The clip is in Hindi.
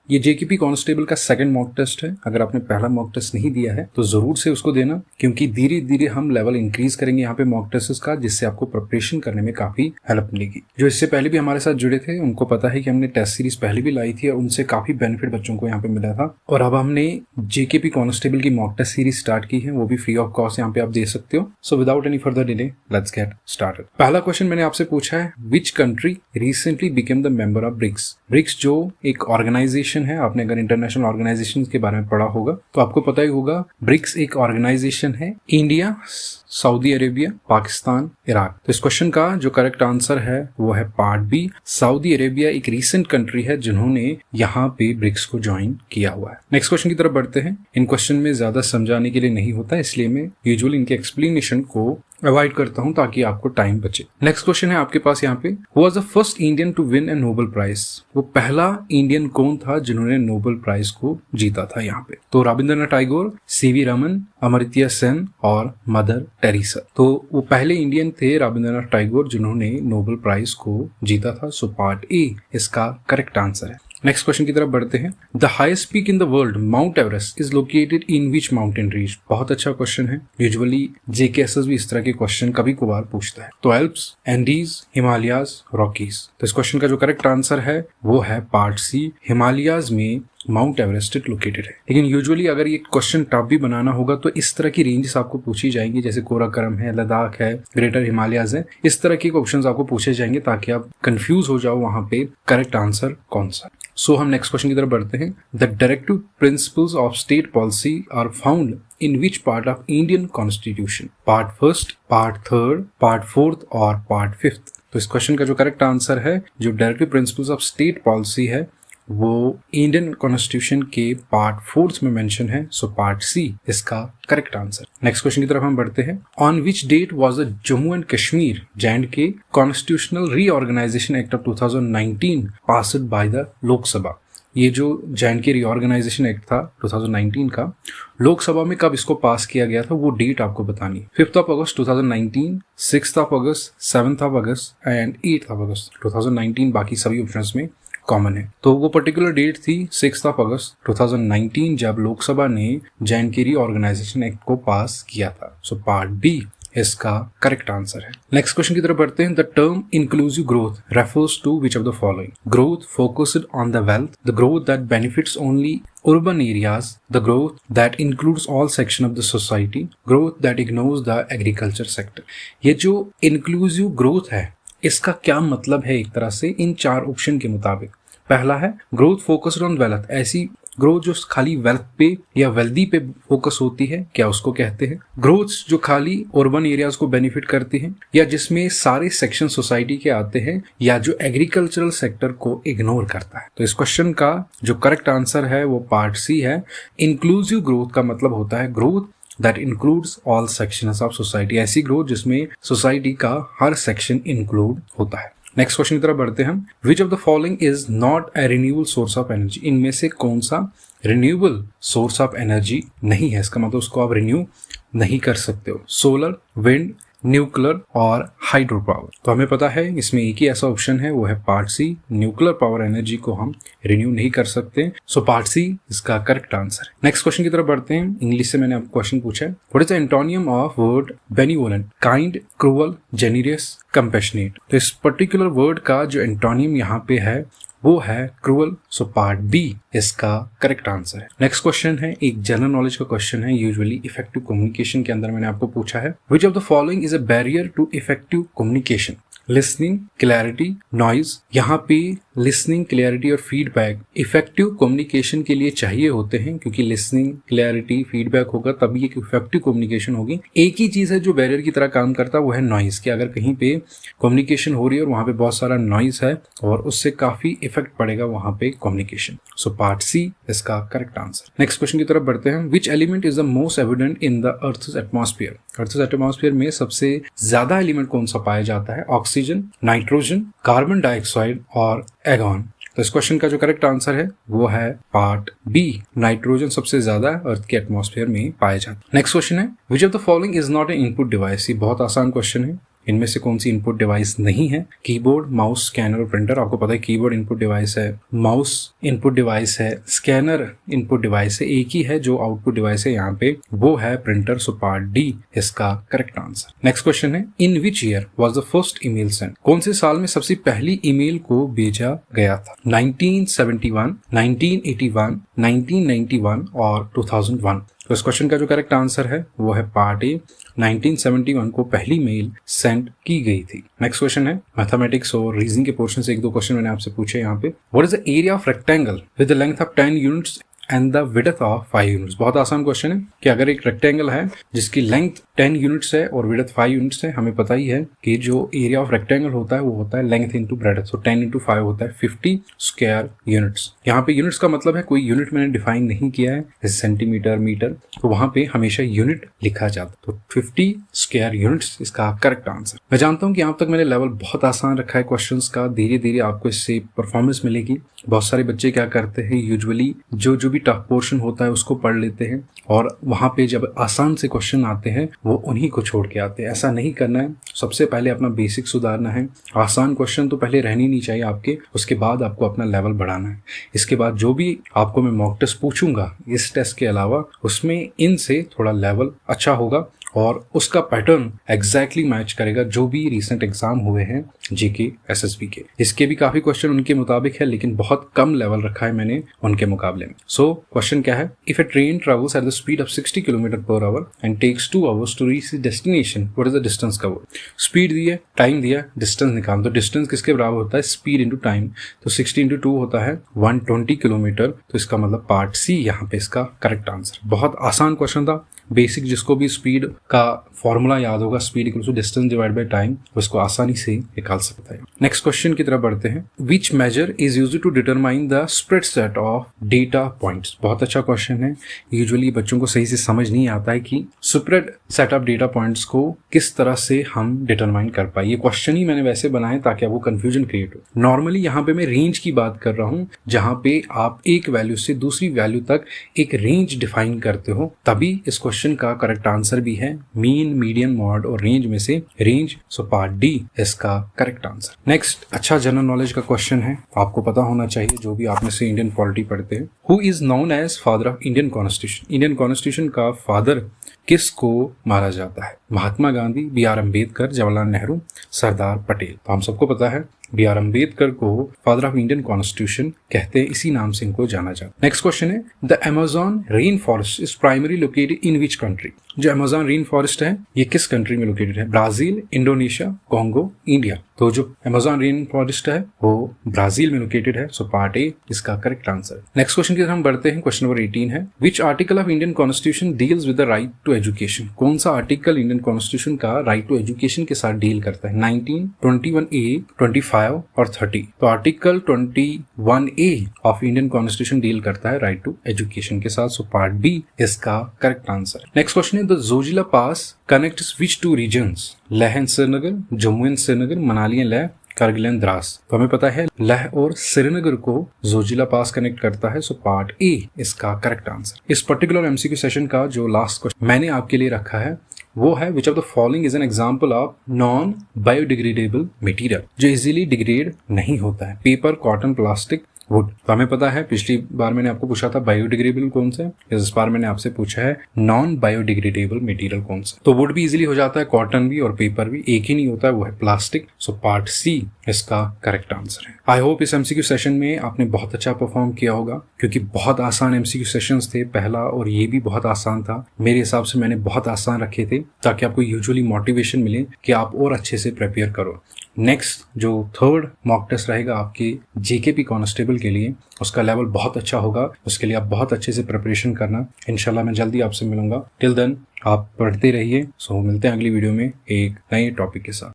ये जेकेपी कांस्टेबल का सेकंड मॉक टेस्ट है। अगर आपने पहला मॉक टेस्ट नहीं दिया है तो जरूर से उसको देना, क्योंकि धीरे धीरे हम लेवल इंक्रीज करेंगे यहाँ पे मॉक टेस्ट का, जिससे आपको प्रिपरेशन करने में काफी हेल्प मिलेगी। जो इससे पहले भी हमारे साथ जुड़े थे उनको पता है कि हमने टेस्ट सीरीज पहले भी लाई थी और उनसे काफी बेनिफिट बच्चों को यहाँ पे मिला था। और अब हमने जेकेपी कांस्टेबल की मॉक टेस्ट सीरीज स्टार्ट की है, वो भी फ्री ऑफ कॉस्ट यहाँ पे आप दे सकते हो। So without any further delay let's get started. पहला क्वेश्चन मैंने आपसे पूछा है, which country recently became the member of BRICS. BRICS जो एक ऑर्गेनाइजेशन है, आपने अगर इंटरनेशनल ऑर्गेनाइजेशन के बारे में पढ़ा होगा तो आपको पता ही होगा ब्रिक्स एक ऑर्गेनाइजेशन है। India, Saudi Arabia, Pakistan, Iraq. तो इस क्वेश्चन का जो करेक्ट आंसर है वो है पार्ट बी। सऊदी अरेबिया एक रीसेंट कंट्री है जिन्होंने यहाँ पे ब्रिक्स को ज्वाइन किया हुआ है। नेक्स्ट क्वेश्चन की तरफ बढ़ते हैं। इन क्वेश्चन में ज्यादा समझाने के लिए नहीं होता, इसलिए मैं यूजुअली इनके एक्सप्लेनेशन को अवॉइड करता हूं ताकि आपको टाइम बचे। नेक्स्ट क्वेश्चन है आपके पास यहाँ पे, who was the first Indian to win a Nobel prize. वो पहला इंडियन कौन था जिन्होंने नोबेल प्राइज को जीता था यहाँ पे। तो रविंद्रनाथ टैगोर, सीवी रमन, अमर्त्य सेन और मदर टेरेसा। तो वो पहले इंडियन थे रविंद्रनाथ टैगोर जिन्होंने नोबेल प्राइज को जीता था। सो पार्ट ए इसका करेक्ट आंसर है। नेक्स्ट क्वेश्चन की तरफ बढ़ते हैं। The highest peak in the world mount Everest is located in which mountain range. बहुत अच्छा क्वेश्चन है। यूजुअली जेकेएसएस भी इस तरह के क्वेश्चन कभी कभार पूछता है। तो एल्प्स, एंडीज, हिमालयाज, रॉकीज। तो इस क्वेश्चन का जो करेक्ट आंसर है वो है पार्ट सी, हिमालयाज में माउंट एवरेस्ट लोकेटेड है। लेकिन यूजुअली अगर ये क्वेश्चन टॉप भी बनाना होगा तो इस तरह की रेंजेस आपको पूछी जाएंगी, जैसे कोराकरम है, लद्दाख है, ग्रेटर हिमालयाज है। इस तरह के क्वेश्चंस आपको पूछे जाएंगे ताकि आप कंफ्यूज हो जाओ वहां पे करेक्ट आंसर कौन सा। सो हम नेक्स्ट क्वेश्चन की तरफ बढ़ते हैं। The directive principles of state policy are found in which part of Indian constitution. Part first, part third, part fourth और पार्ट फिफ्थ। तो इस क्वेश्चन का जो करेक्ट आंसर है, जो directive principles of state policy है वो इंडियन कॉन्स्टिट्यूशन के पार्ट फोर्थ में मेंशन है। सो पार्ट सी इसका करेक्ट आंसर। नेक्स्ट क्वेश्चन की तरफ हम बढ़ते हैं। On which date was the Jammu and Kashmir J&K constitutional reorganisation act of 2019 passed by the Lok Sabha. ये जो J&K रीऑर्गेनाइजेशन एक्ट था 2019 का, लोकसभा में कब इसको पास किया गया था वो डेट आपको बतानी। 5th of August 2019, 6th of August, 7th of August and 8th of August 2019। बाकी सभी ऑप्शंस में कॉमन है। तो वो पर्टिकुलर डेट थी 6th of August 2019 जब लोकसभा ने J&K रीऑर्गेनाइजेशन एक्ट को पास किया था। सो पार्ट बी इसका करेक्ट आंसर है। नेक्स्ट क्वेश्चन की तरफ बढ़ते हैं। The term inclusive growth refers to which of the following. Growth focused on the wealth, the growth that benefits only urban areas, the growth that includes all section of the society, growth that ignores the agriculture sector। ये जो inclusive growth है इसका क्या मतलब है एक तरह से इन चार ऑप्शन के मुताबिक। पहला है ग्रोथ फोकस्ड ऑन वेल्थ, ऐसी ग्रोथ जो खाली वेल्थ पे या वेल्दी पे फोकस होती है, क्या उसको कहते हैं। ग्रोथ जो खाली अर्बन एरियाज को बेनिफिट करती है या जिसमें सारे सेक्शन सोसाइटी के आते हैं, या जो एग्रीकल्चरल सेक्टर को इग्नोर करता है। तो इस क्वेश्चन का जो करेक्ट आंसर है वो पार्ट सी है। इंक्लूसिव ग्रोथ का मतलब होता है growth that includes all sections of society, ऐसी ग्रोथ जिसमें सोसाइटी का हर सेक्शन इंक्लूड होता है। नेक्स्ट क्वेश्चन की तरफ बढ़ते हैं हम। विच of the following is not a renewable source of energy. इनमें से कौन सा रिन्यूएबल सोर्स ऑफ एनर्जी नहीं है, इसका मतलब उसको आप रिन्यू नहीं कर सकते हो। सोलर, विंड, न्यूक्लियर और हाइड्रो पावर। तो हमें पता है इसमें एक ही ऐसा ऑप्शन है, वो है part C, nuclear power energy को हम रिन्यू नहीं कर सकते। सो पार्ट सी इसका करेक्ट आंसर है। नेक्स्ट क्वेश्चन की तरफ बढ़ते हैं। इंग्लिश से मैंने आपको क्वेश्चन पूछा है, what is the antonym of word benevolent, kind, cruel, genius, compassionate. तो इस पर्टिकुलर वर्ड का जो एंटोनियम यहाँ पे है वो है क्रूअल। सो पार्ट बी इसका करेक्ट आंसर है। नेक्स्ट क्वेश्चन है एक जनरल नॉलेज का क्वेश्चन है। यूजुअली इफेक्टिव कम्युनिकेशन के अंदर मैंने आपको पूछा है, which of the following is a barrier to effective communication. Listening, clarity, noise. यहाँ पे लिसनिंग, क्लैरिटी और फीडबैक इफेक्टिव कम्युनिकेशन के लिए चाहिए होते हैं, क्योंकि लिसनिंग, क्लैरिटी, फीडबैक होगा तभी एक इफेक्टिव कम्युनिकेशन होगी। एक ही चीज है जो बैरियर की तरह काम करता है, वो है नॉइज। कि अगर कहीं पे कम्युनिकेशन हो रही है और वहां पे बहुत सारा नॉइज है और उससे काफी इफेक्ट पड़ेगा वहां पे कम्युनिकेशन। सो पार्ट सी इसका करेक्ट आंसर। नेक्स्ट क्वेश्चन की तरफ बढ़ते हैं। Which element is the most evident in the earth's atmosphere. Earth's atmosphere में सबसे ज्यादा एलिमेंट कौन सा पाया जाता है। ऑक्सीजन, नाइट्रोजन, कार्बन डाइऑक्साइड और एगॉन। तो इस क्वेश्चन का जो करेक्ट आंसर है वो है पार्ट बी, नाइट्रोजन सबसे ज्यादा अर्थ के एटमॉस्फेयर में पाया जाता है। नेक्स्ट क्वेश्चन है, which of the following is not an input device. ये बहुत आसान क्वेश्चन है। इनमें से कौन सी इनपुट डिवाइस नहीं है? कीबोर्ड, माउस, स्कैनर और प्रिंटर। आपको पता है कीबोर्ड इनपुट डिवाइस है, माउस इनपुट डिवाइस है, स्कैनर इनपुट डिवाइस है, एक ही है जो आउटपुट डिवाइस है यहाँ पे, वो है प्रिंटर। सो पार्ट डी इसका करेक्ट आंसर। नेक्स्ट क्वेश्चन है, in which year was the first email send? कौन से साल में सबसे पहली ईमेल को भेजा गया था? 1971, 1981, 1991 और 2001। तो इस क्वेश्चन का जो करेक्ट आंसर है वो है पार्ट ए, 1971 को पहली मेल सेंड की गई थी। नेक्स्ट क्वेश्चन है मैथमेटिक्स और रीजनिंग के पोर्शन से एक दो क्वेश्चन मैंने आपसे पूछे यहाँ पे। What is the area of rectangle with the length of 10 units and the width of 5 units? बहुत आसान क्वेश्चन है कि अगर एक रेक्टेंगल है जिसकी लेंथ 10 यूनिट्स है और विड्थ 5 यूनिट्स है, हमें पता ही है कि जो एरिया ऑफ रेक्टेंगल होता है वो होता है लेंथ इंटू ब्रेड्थ। सो 10 इंटू 5 होता है 50 स्क्वायर यूनिट्स। यहाँ पे यूनिट्स का मतलब है कोई यूनिट मैंने डिफाइन नहीं किया है जैसे सेंटीमीटर, मीटर, तो वहां पे हमेशा यूनिट लिखा जाता है। तो 50 स्क्वायर यूनिट्स इसका करेक्ट आंसर। मैं जानता हूँ कि यहाँ तक मैंने लेवल बहुत आसान रखा है क्वेश्चन का, धीरे धीरे आपको इससे परफॉर्मेंस मिलेगी। बहुत सारे बच्चे क्या करते हैं, यूजुअली जो भी टफ पोर्शन होता है उसको पढ़ लेते हैं और वहां पे जब आसान से क्वेश्चन आते हैं वो उन्हीं को छोड़ के आते हैं। ऐसा नहीं करना है। सबसे पहले अपना बेसिक सुधारना है। आसान क्वेश्चन तो पहले रहनी नहीं चाहिए आपके, उसके बाद आपको अपना लेवल बढ़ाना है। इसके बाद जो भी आपको मैं मॉक टेस्ट पूछूंगा इस टेस्ट के अलावा, उसमें इनसे थोड़ा लेवल अच्छा होगा और उसका पैटर्न एग्जैक्टली मैच करेगा जो भी रिसेंट एग्जाम हुए हैं जीके, एसएसबी के। इसके भी काफी क्वेश्चन उनके मुताबिक है, लेकिन बहुत कम लेवल रखा है मैंने उनके मुकाबले में। सो क्वेश्चन क्या है, if a train travels at the speed of 60 kilometre per hour and takes 2 hours to reach the destination, what is the distance covered? Speed दिया, टाइम दिया, डिस्टेंस निकाल। तो डिस्टेंस किसके बराबर होता है? Speed into time. तो 60 इंटू 2 होता है 120 किलोमीटर। तो इसका मतलब पार्ट सी यहाँ पे इसका करेक्ट आंसर। बहुत आसान क्वेश्चन था, बेसिक जिसको भी स्पीड का फॉर्मूला याद होगा, speed equal to distance divide by time, उसको आसानी से निकाल सकता है। नेक्स्ट क्वेश्चन की तरफ बढ़ते हैं। Which measure is used to determine the spread set of data points? बहुत अच्छा क्वेश्चन है। यूजुअली बच्चों को सही से समझ नहीं आता है कि spread set of data points को किस तरह से हम डिटरमाइन कर पाए। ये क्वेश्चन ही मैंने वैसे बनाए ताकि आपको कंफ्यूजन क्रिएट हो। नॉर्मली यहाँ पे मैं रेंज की बात कर रहा हूँ, जहां पे आप एक वैल्यू से दूसरी वैल्यू तक एक रेंज डिफाइन करते हो, तभी इस क्वेश्चन का करेक्ट आंसर भी है मीन, मीडियन, मॉड और रेंज में से रेंज। सो पार्ट डी इसका करेक्ट आंसर। नेक्स्ट अच्छा जनरल नॉलेज का क्वेश्चन है, आपको पता होना चाहिए जो भी आप में से इंडियन पॉलिटी पढ़ते हैं। Who is known as father of Indian constitution? Indian constitution का फादर किसको माना जाता है? Mahatma Gandhi, B R Ambedkar, Jawaharlal Nehru, Sardar Patel. तो हम सबको पता है बी आर अम्बेडकर को फादर ऑफ इंडियन कॉन्स्टिट्यूशन कहते हैं, इसी नाम से इनको जाना जाता है। नेक्स्ट क्वेश्चन है, the Amazon rain forest is primary located in which country? जो अमेज़न रेन फॉरेस्ट है ये किस कंट्री में लोकेटेड है? Brazil, Indonesia, Congo, India. तो जो अमेज़न रेन फॉरेस्ट है वो ब्राजील में लोकेटेड है। सो पार्ट ए इसका करेक्ट आंसर। नेक्स्ट क्वेश्चन की तरफ हम बढ़ते हैं। क्वेश्चन नंबर 18 है, which article of Indian constitution deals with the right to education? कौन सा आर्टिकल इंडियन कॉन्स्टिट्यूशन का राइट टू एजुकेशन के साथ डील करता है? 19, 21A, 25 और 30। तो article 21A of Indian constitution deal करता है राइट टू एजुकेशन के साथ। सो पार्ट बी इसका करेक्ट आंसर। नेक्स्ट क्वेश्चन है, the Zoji La pass connects which two reasons? Leh and Srinagar, Jammu and Srinagar, Manali and Leh, Kargil and Dras. तो हमें पता है लेह और श्रीनगर को जोजिला पास कनेक्ट करता है। सो पार्ट ए इसका करेक्ट आंसर। इस पर्टिकुलर एमसीक्यू सेशन का जो लास्ट क्वेश्चन मैंने आपके लिए रखा है वो है, which of the following is an example of non biodegradable material? जो इजीली डिग्रेड नहीं होता है। Paper, cotton, plastic, would. तो हमें पता है पिछली बार मैंने आपको पूछा था बायोडिग्रेडेबल कौन सा है, इस बार मैंने आपसे पूछा है नॉन बायोडिग्रेडेबल मटेरियल कौन सा। तो वुड भी इजीली हो जाता है, कॉटन भी और पेपर भी। एक ही नहीं होता है, वो है प्लास्टिक। सो पार्ट सी इसका करेक्ट आंसर है। आई होप इस एमसीक्यू सेशन में आपने बहुत अच्छा परफॉर्म किया होगा, क्योंकि बहुत आसान एमसीक्यू सेशंस थे पहला, और ये भी बहुत आसान था। मेरे हिसाब से मैंने बहुत आसान रखे थे ताकि आपको यूजुअली मोटिवेशन मिले कि आप और अच्छे से प्रिपेयर करो। नेक्स्ट जो थर्ड मॉक टेस्ट रहेगा आपके जेकेपी कांस्टेबल के लिए, उसका लेवल बहुत अच्छा होगा। उसके लिए आप बहुत अच्छे से प्रिपरेशन करना। इंशाल्लाह मैं जल्दी आपसे मिलूंगा। टिल देन आप पढ़ते रहिए। सो मिलते हैं अगली वीडियो में एक नए टॉपिक के साथ।